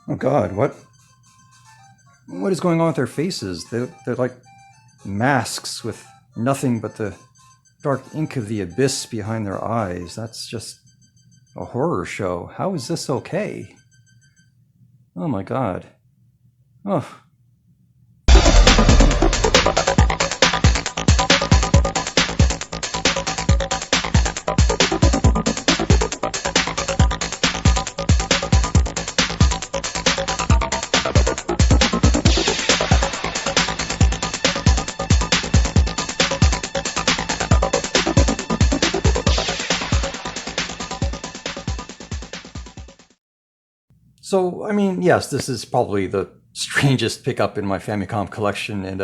Oh God, what is going on with their faces? They're like masks with nothing but the dark ink of the abyss behind their eyes. That's just a horror show. How is this okay? Oh my God. Oh. So, I mean, yes, this is probably the strangest pickup in my Famicom collection, and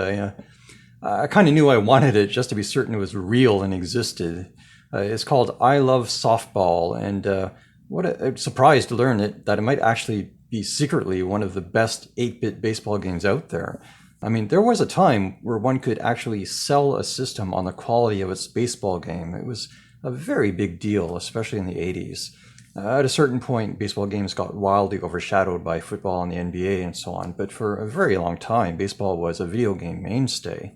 I kind of knew I wanted it just to be certain it was real and existed. It's called I Love Softball, and what a surprise to learn that it might actually be secretly one of the best 8-bit baseball games out there. I mean, there was a time where one could actually sell a system on the quality of its baseball game. It was a very big deal, especially in the 80s. At a certain point, baseball games got wildly overshadowed by football and the NBA and so on, but for a very long time, baseball was a video game mainstay.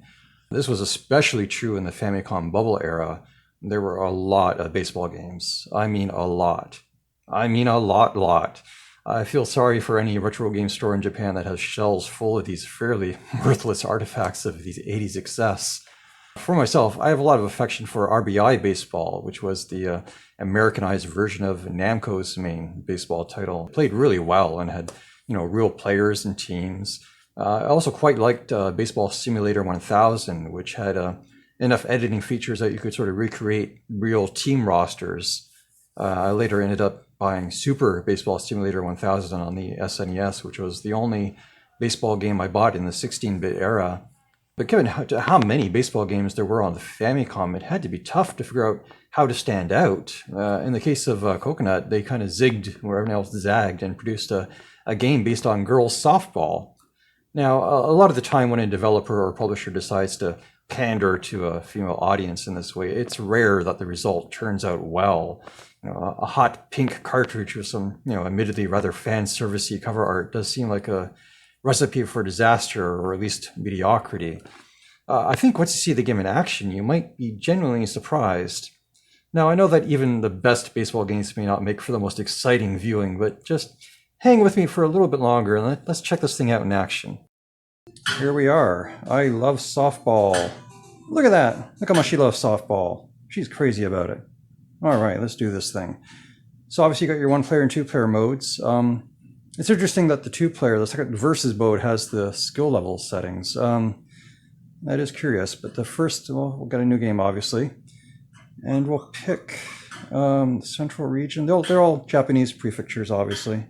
This was especially true in the Famicom bubble era. There were a lot of baseball games. I mean, a lot. I mean, a lot. I feel sorry for any retro game store in Japan that has shelves full of these fairly worthless artifacts of these 80s excess. For myself, I have a lot of affection for RBI Baseball, which was the Americanized version of Namco's main baseball title. It played really well and had, real players and teams. I also quite liked Baseball Simulator 1000, which had enough editing features that you could sort of recreate real team rosters. I later ended up buying Super Baseball Simulator 1000 on the SNES, which was the only baseball game I bought in the 16-bit era. But given how many baseball games there were on the Famicom, it had to be tough to figure out how to stand out. In the case of Coconut, they kind of zigged where everyone else zagged and produced a game based on girls softball. Now, a lot of the time when a developer or publisher decides to pander to a female audience in this way, it's rare that the result turns out well. A hot pink cartridge with some, admittedly rather fan-servicey cover art does seem like a recipe for disaster, or at least mediocrity. I think once you see the game in action, you might be genuinely surprised. Now, I know that even the best baseball games may not make for the most exciting viewing, but just hang with me for a little bit longer and let's check this thing out in action. Here we are. I love softball. Look at that. Look how much she loves softball. She's crazy about it. All right, let's do this thing. So obviously you got your 1-player and 2-player modes. It's interesting that the 2-player, the second versus mode, has the skill level settings. That is curious, but the first, we'll get a new game, obviously. And we'll pick the central region. They're all Japanese prefectures, obviously.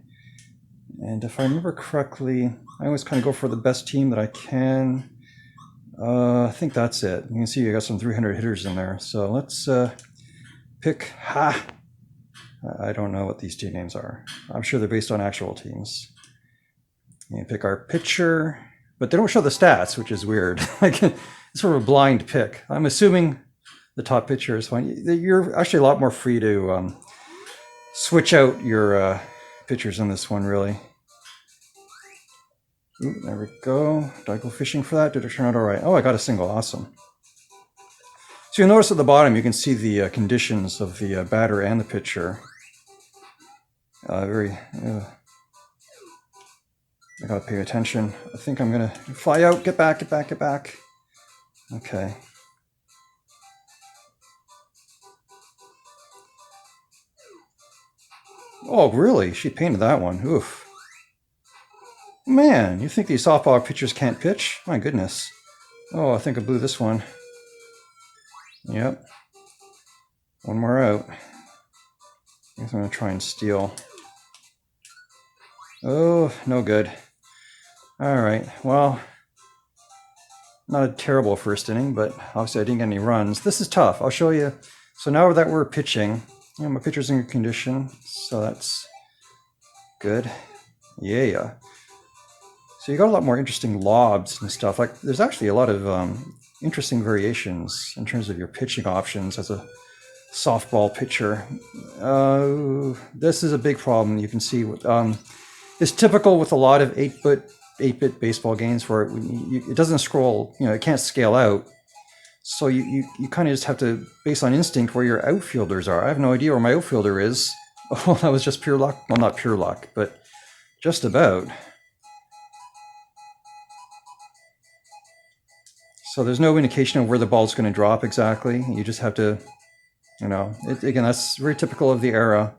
And if I remember correctly, I always kind of go for the best team that I can. I think that's it. You can see you got some 300 hitters in there. So let's pick I don't know what these team names are. I'm sure they're based on actual teams. You pick our pitcher, but they don't show the stats, which is weird. Like, it's sort of a blind pick. I'm assuming the top pitcher is fine. You're actually a lot more free to switch out your pitchers in this one, really. Ooh, there we go. Did I go fishing for that? Did it turn out all right? Oh, I got a single. Awesome. So you'll notice at the bottom, you can see the conditions of the batter and the pitcher. I gotta pay attention. I think I'm gonna fly out, get back. Okay. Oh, really? She painted that one. Oof. Man, you think these softball pitchers can't pitch? My goodness. Oh, I think I blew this one. Yep. One more out. I guess I'm gonna try and steal. Oh, no good. All right, well, not a terrible first inning, but obviously I didn't get any runs. This is tough. I'll show you. So now that we're pitching, my pitcher's in good condition, so that's good. Yeah. So you got a lot more interesting lobs and stuff. Like, there's actually a lot of interesting variations in terms of your pitching options as a softball pitcher. This is a big problem. You can see It's typical with a lot of 8-bit baseball games where it doesn't scroll, it can't scale out. So you kind of just have to, based on instinct, where your outfielders are. I have no idea where my outfielder is. Oh, that was just pure luck. Well, not pure luck, but just about. So there's no indication of where the ball's going to drop exactly. You just have to, again, that's very typical of the era.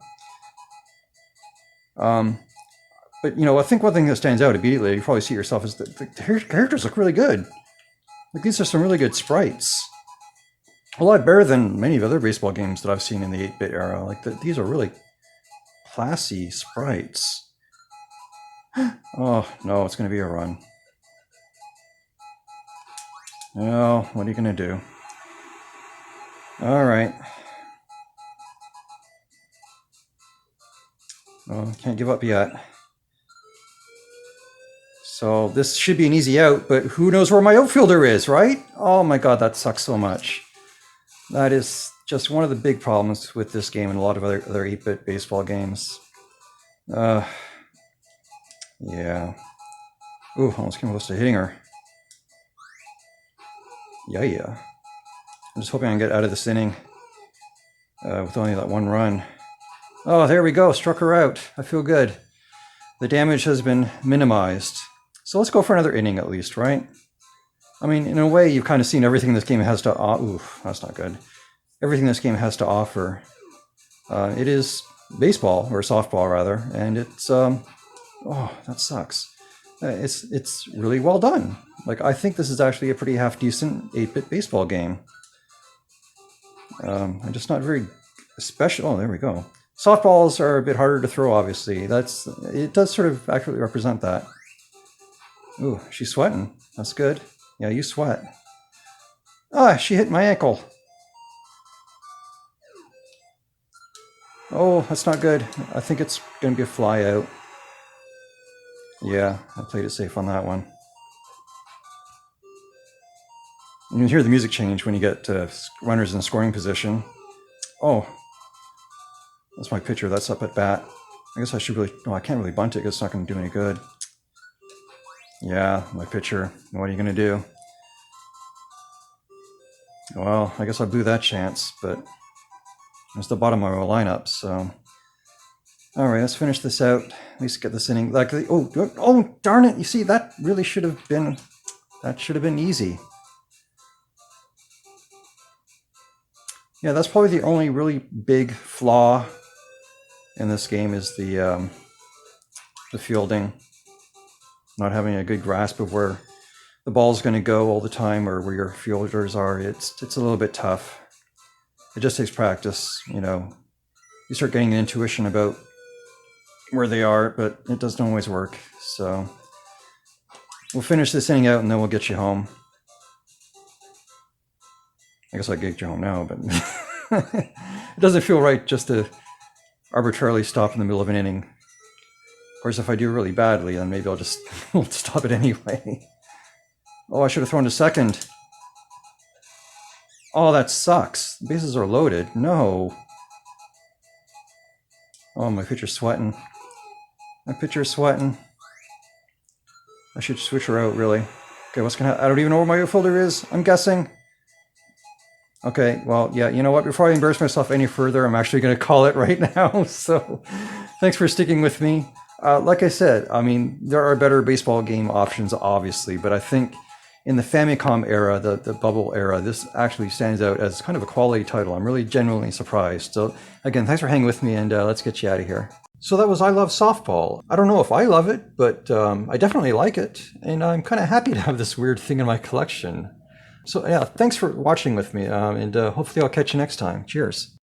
But, I think one thing that stands out immediately, you probably see it yourself, is that the characters look really good. Like, these are some really good sprites. A lot better than many of the other baseball games that I've seen in the 8-bit era. Like, these are really classy sprites. Oh, no, it's going to be a run. Oh, what are you going to do? All right. Oh, can't give up yet. So this should be an easy out, but who knows where my outfielder is, right? Oh my God, that sucks so much. That is just one of the big problems with this game and a lot of other 8-bit baseball games. Yeah. Ooh, almost came close to hitting her. Yeah. I'm just hoping I can get out of this inning with only that one run. Oh, there we go. Struck her out. I feel good. The damage has been minimized. So let's go for another inning at least, right? I mean, in a way, you've kind of seen everything this game has to offer. Ooh, that's not good. Everything this game has to offer. It is baseball, or softball rather, and it's, oh, that sucks. It's really well done. Like, I think this is actually a pretty half-decent 8-bit baseball game. I'm just not very special. Oh, there we go. Softballs are a bit harder to throw, obviously. It does sort of accurately represent that. Ooh, she's sweating. That's good. Yeah, you sweat. Ah, she hit my ankle. Oh, that's not good. I think it's going to be a fly out. Yeah, I played it safe on that one. You can hear the music change when you get runners in scoring position. Oh, that's my pitcher. That's up at bat. I guess I should really... No, I can't really bunt it because it's not going to do any good. Yeah, my pitcher. What are you going to do? Well, I guess I blew that chance, but it's the bottom of our lineup, so... All right, let's finish this out. At least get this inning. Like, oh, darn it! You see, that really should have been... That should have been easy. Yeah, that's probably the only really big flaw in this game is the fielding. Not having a good grasp of where the ball's going to go all the time or where your fielders are. It's a little bit tough. It just takes practice, You start getting an intuition about where they are, but it doesn't always work. So we'll finish this inning out and then we'll get you home. I guess I get you home now, but it doesn't feel right just to arbitrarily stop in the middle of an inning. Of course, if I do really badly, then maybe I'll just stop it anyway. Oh, I should have thrown to second. Oh, that sucks. The bases are loaded. No. Oh, my pitcher's sweating. My pitcher's sweating. I should switch her out, really. Okay, what's gonna happen? I don't even know where my outfielder is. I'm guessing. Okay, well, yeah, you know what? Before I embarrass myself any further, I'm actually going to call it right now. So thanks for sticking with me. Like I said, I mean, there are better baseball game options, obviously, but I think in the Famicom era, the bubble era, this actually stands out as kind of a quality title. I'm really genuinely surprised. So again, thanks for hanging with me, and let's get you out of here. So that was I Love Softball. I don't know if I love it, but I definitely like it, and I'm kind of happy to have this weird thing in my collection. So yeah, thanks for watching with me, and hopefully I'll catch you next time. Cheers.